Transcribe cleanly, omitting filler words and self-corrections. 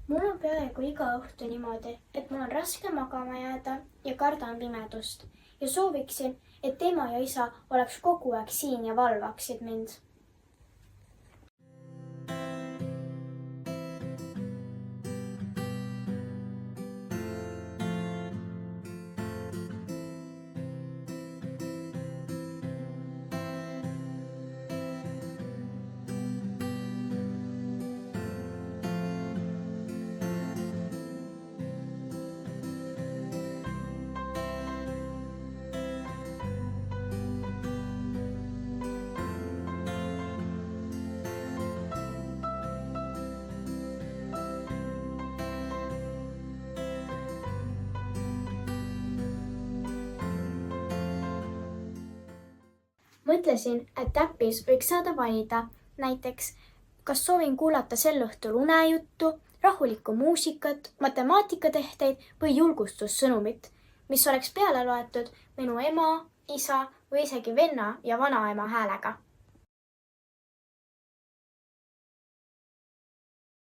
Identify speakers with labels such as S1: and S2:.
S1: Mul on peaaegu iga õhtu niimoodi, et mul on raske magama jääda ja kardan pimedust ja sooviksin, et ema ja isa oleks kogu aeg siin ja valvaksid mind. Mõtlesin, et äpis võiks saada valida näiteks, kas soovin kuulata sel õhtul unejuttu, rahulikku muusikat, matemaatikatesteid või julgustussõnumit, mis oleks peale loetud minu ema, isa või isegi venna ja vanaema häälega.